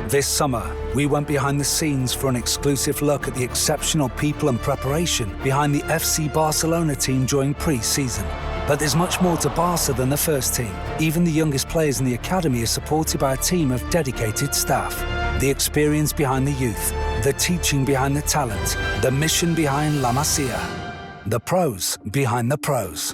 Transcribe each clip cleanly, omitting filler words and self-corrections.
This summer, we went behind the scenes for an exclusive look at the exceptional people and preparation behind the FC Barcelona team during pre-season. But there's much more to Barça than the first team. Even the youngest players in the academy are supported by a team of dedicated staff. The experience behind the youth, the teaching behind the talent, the mission behind La Masia, the pros behind the pros.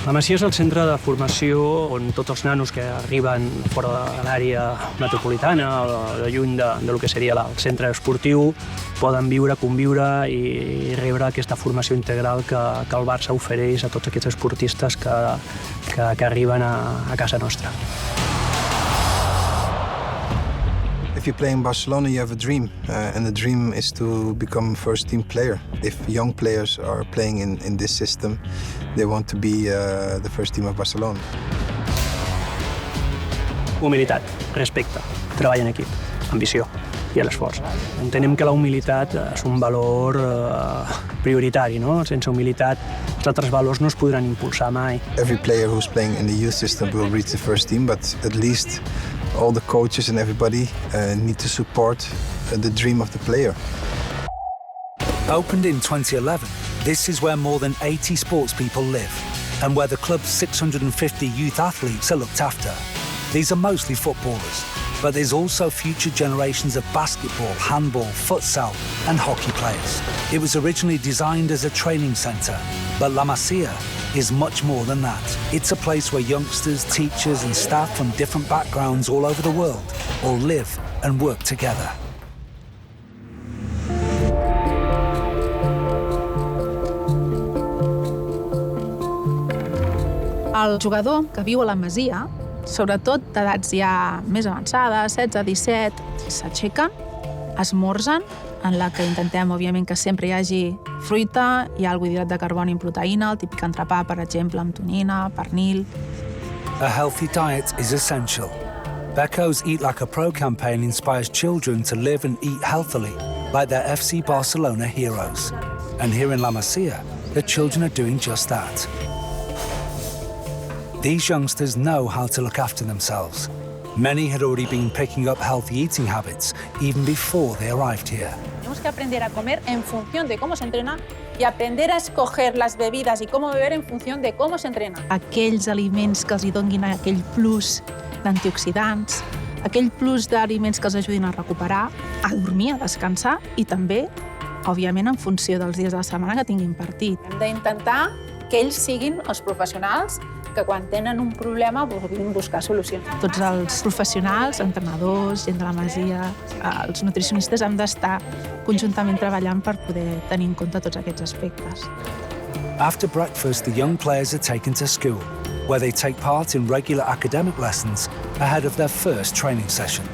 La Masia és el centre de formació on tots els nanos que arriben fora de l'àrea metropolitana o de lluny del que seria el centre esportiu poden viure, conviure i rebre aquesta formació integral que el Barça ofereix a tots aquests esportistes que arriben a casa nostra. If you play in Barcelona, you have a dream, and the dream is to become a first-team player. If young players are playing in this system, they want to be the first team of Barcelona. Humilitat, respecte, treball en equip, ambició i l'esforç. Entenem que la humilitat és un valor prioritari, no? Sense humilitat, els altres valors no es podran impulsar mai. Every player who's playing in the youth system will reach the first team, but at least all the coaches and everybody need to support the dream of the player. Opened in 2011, this is where more than 80 sports people live and where the club's 650 youth athletes are looked after. These are mostly footballers, but there's also future generations of basketball, handball, futsal and hockey players. It was originally designed as a training centre, but La Masia is much more than that. It's a place where youngsters, teachers and staff from different backgrounds all over the world all live and work together. El jugador que viu a la Masia, sobretot d'edats ja més avançades, 16, 17, s'aixequen, esmorzen, en la que intentem, òbviament, que sempre hi hagi fruita, hi ha algun hidrat de carboni amb proteïna, el típic entrepà, per exemple, amb tonina, pernil. A healthy diet is essential. Beko's Eat Like a Pro campaign inspires children to live and eat healthily, like their FC Barcelona heroes. And here in La Masia, the children are doing just that. These youngsters know how to look after themselves. Many had already been picking up healthy eating habits even before they arrived here. Tenemos que aprender a comer en función de cómo se entrena y aprender a escoger las bebidas y cómo beber en función de cómo se entrena. Aquells aliments que els hi donin aquell plus d'antioxidants, aquell plus d'aliments que els ajudin a recuperar, a dormir, a descansar i també, òbviament, en funció dels dies de la setmana que tinguin partit. Hem d'intentar que ells siguin els professionals que quan tenen un problema vulguin buscar solucions. Tots els professionals, entrenadors, gent de la Masia, els nutricionistes hem d'estar conjuntament treballant per poder tenir en compte tots aquests aspectes. After breakfast, the young players are taken to school, where they take part in regular academic lessons ahead of their first training session.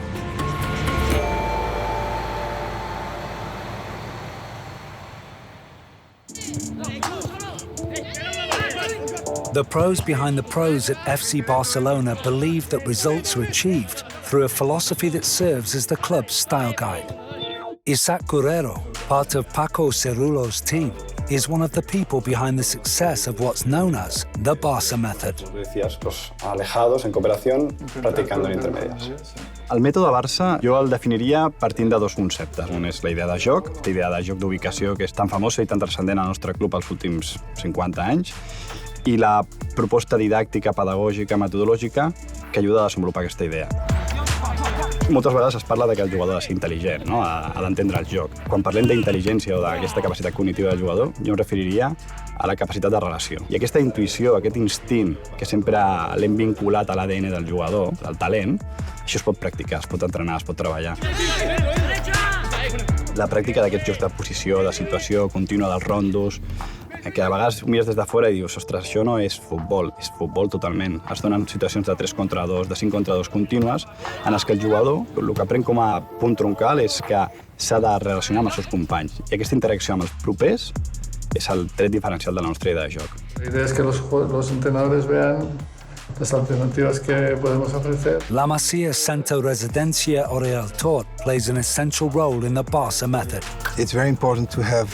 The pros behind the pros at FC Barcelona believe that results are achieved through a philosophy that serves as the club's style guide. Isaac Guerrero, part of Paco Cerullo's team, is one of the people behind the success of what's known as the Barça method. Decías, alejados, en cooperación, practicando en intermedias. El mètode Barça jo el definiria partint de dos conceptes. Un és la idea de joc d'ubicació que és tan famosa i tan transcendent al nostre club els últims 50 anys, i la proposta didàctica, pedagògica, metodològica que ajuda a desenvolupar aquesta idea. Moltes vegades es parla que el jugador ha de ser intel·ligent, no? Ha d'entendre el joc. Quan parlem d'intel·ligència o d'aquesta capacitat cognitiva del jugador, jo em referiria a la capacitat de relació. I aquesta intuïció, aquest instint que sempre l'hem vinculat a l'ADN del jugador, del talent, això es pot practicar, es pot entrenar, es pot treballar. La pràctica d'aquests jocs de posició, de situació contínua dels rondos, que a vegades mires des de fora i dius, ostres, això no és futbol totalment. Es donen situacions de 3 contra 2, de 5 contra 2 contínues, en les que el jugador, el que pren com a punt troncal és que s'ha de relacionar amb els seus companys. I aquesta interacció amb els propers és el tret diferencial de la nostra idea de joc. La idea es que los entrenadores vean las alternativas que podemos ofrecer. La Masia Centro Residencia Oriel Tort plays an essential role in the Barça method. It's very important to have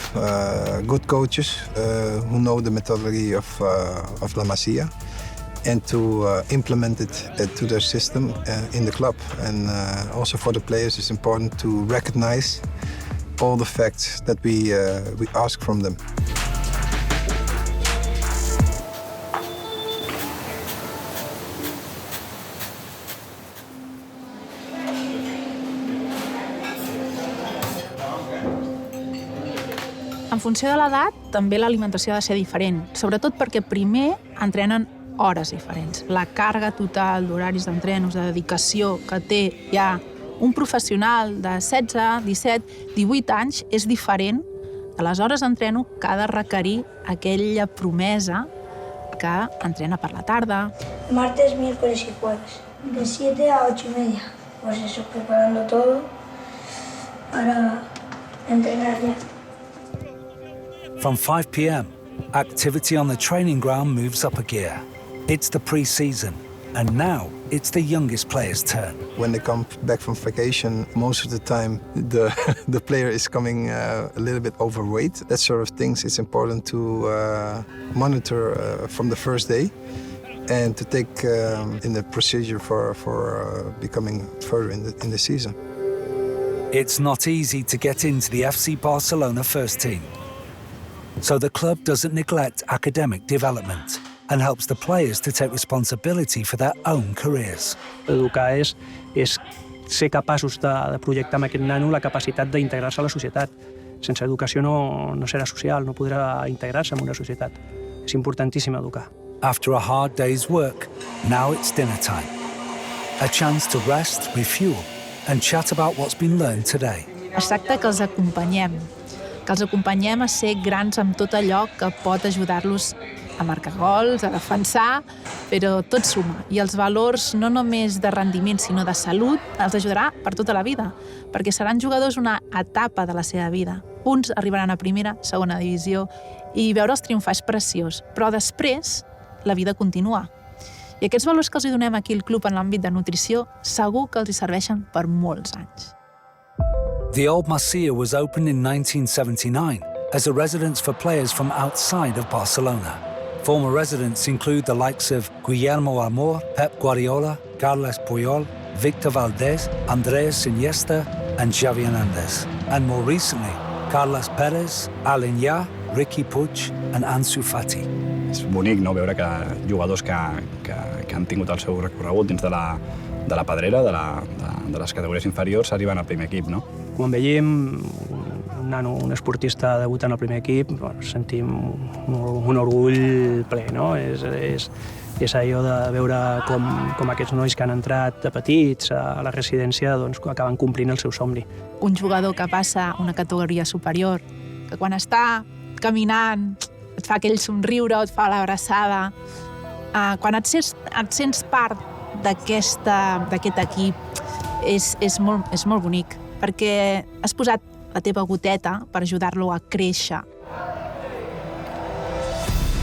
good coaches who know the methodology of La Masia and to implement it to their system in the club. And also for the players, it's important to recognize all the facts that we ask from them. En funció de l'edat, també l'alimentació ha de ser diferent, sobretot perquè primer entrenen hores diferents. La càrrega total d'horaris d'entrenos, de dedicació que té ja un professional de 16, 17, 18 anys és diferent de les hores d'entreno que ha de requerir aquella promesa que entrena per la tarda. Martes, miércoles y jueves, de 7 a 8:30. Pues eso, preparando todo para entrenar ya. From 5 p.m, activity on the training ground moves up a gear. It's the pre-season, and now it's the youngest players' turn. When they come back from vacation, most of the time the player is coming a little bit overweight. That sort of things, it's important to monitor from the first day and to take in the procedure for becoming further in the season. It's not easy to get into the FC Barcelona first team. So the club doesn't neglect academic development and helps the players to take responsibility for their own careers. Educar és ser capaços de projectar amb aquest nano la capacitat d'integrar-se a la societat. Sense educació no serà social, no podrà integrar-se en una societat. És importantíssim educar. After a hard day's work, now it's dinner time. A chance to rest, refuel, and chat about what's been learned today. Es tracta que els acompanyem a ser grans amb tot allò que pot ajudar-los a marcar gols, a defensar, però tot suma. I els valors no només de rendiment, sinó de salut, els ajudarà per tota la vida, perquè seran jugadors una etapa de la seva vida. Uns arribaran a primera, segona divisió, i veure'ls triomfar és preciós, però després la vida continua. I aquests valors que els donem aquí al club en l'àmbit de nutrició segur que els hi serveixen per molts anys. The old Masia was opened in 1979 as a residence for players from outside of Barcelona. Former residents include the likes of Guillermo Amor, Pep Guardiola, Carles Puyol, Victor Valdés, Andrés Iniesta, and Xavi Hernández. And more recently, Carles Pérez, Alain Llach, Riqui Puig, and Ansu Fati. És bonic, no?, veure que jugadors que han tingut el seu recorregut dins de la pedrera, de les categories inferiors, arriben al primer equip, no? Quan veiem un nano, un esportista debutant al primer equip, sentim un orgull ple, no? És allò de veure com aquests nois que han entrat de petits a la residència acaben complint el seu somni. Un jugador que passa a una categoria superior, que quan està caminant et fa aquell somriure, et fa l'abraçada. Quan et sents part d'aquest equip, és molt bonic, perquè has posat la teva goteta per ajudar-lo a créixer.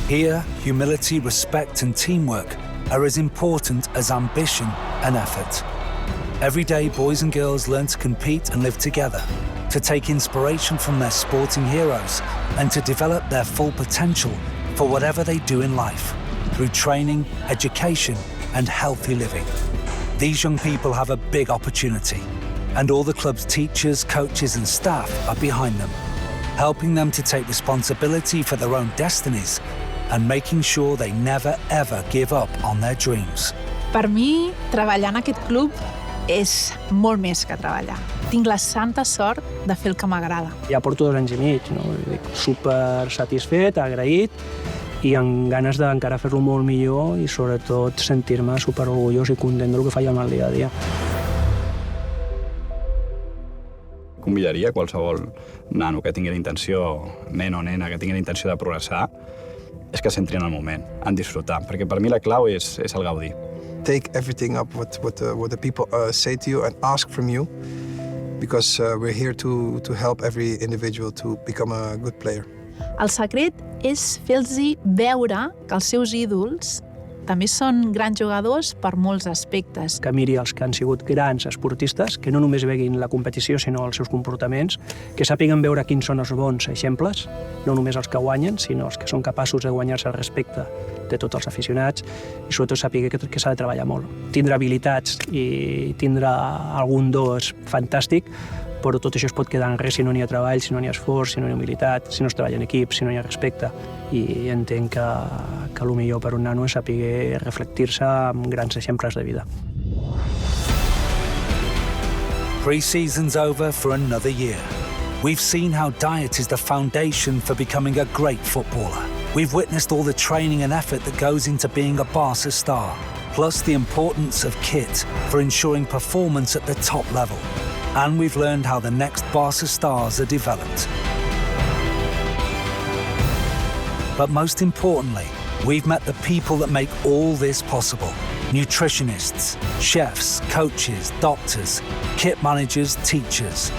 Here, humility, respect and teamwork are as important as ambition and effort. Every day, boys and girls learn to compete and live together, to take inspiration from their sporting heroes and to develop their full potential for whatever they do in life, through training, education and healthy living. These young people have a big opportunity, and all the club's teachers, coaches and staff are behind them, helping them to take responsibility for their own destinies and making sure they never ever give up on their dreams. Per mi, treballar en aquest club és molt més que treballar. Tinc la santa sort de fer el que m'agrada. Ja porto 2 anys i mig, no? Super satisfet, agraït i amb ganes d'encara fer-lo molt millor i sobretot sentir-me super orgullós i content del que faig el dia a dia. Convidaria qualsevol nano que tingui la intenció, nen o nena, que tingui la intenció de progressar, és que s'entri en el moment, en disfrutar, perquè per mi la clau és el gaudir. Take everything up what the people say to you and ask from you, because we're here to help every individual to become a good player. El secret és fer-los veure que els seus ídols també són grans jugadors per molts aspectes. Que miri els que han sigut grans esportistes, que no només veguin la competició, sinó els seus comportaments, que sàpiguen veure quins són els bons exemples, no només els que guanyen, sinó els que són capaços de guanyar-se el respecte de tots els aficionats, i sobretot sàpiga que s'ha de treballar molt. Tindrà habilitats i tindrà algun do fantàstic, però tot això es pot quedar en res si no n'hi ha treball, si no n'hi ha esforç, si no n'hi ha humilitat, si no es treballa en equip, si no hi ha respecte. I entenc que el millor per un nano és saber reflectir-se amb grans exemples de vida. Pre-season's over for another year. We've seen how diet is the foundation for becoming a great footballer. We've witnessed all the training and effort that goes into being a Barça star, plus the importance of kit for ensuring performance at the top level. And we've learned how the next Barça stars are developed. But most importantly, we've met the people that make all this possible. Nutritionists, chefs, coaches, doctors, kit managers, teachers.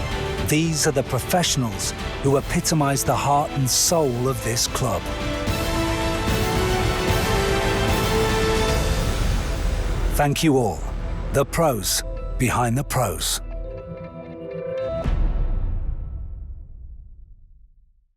These are the professionals who epitomise the heart and soul of this club. Thank you all, the pros behind the pros.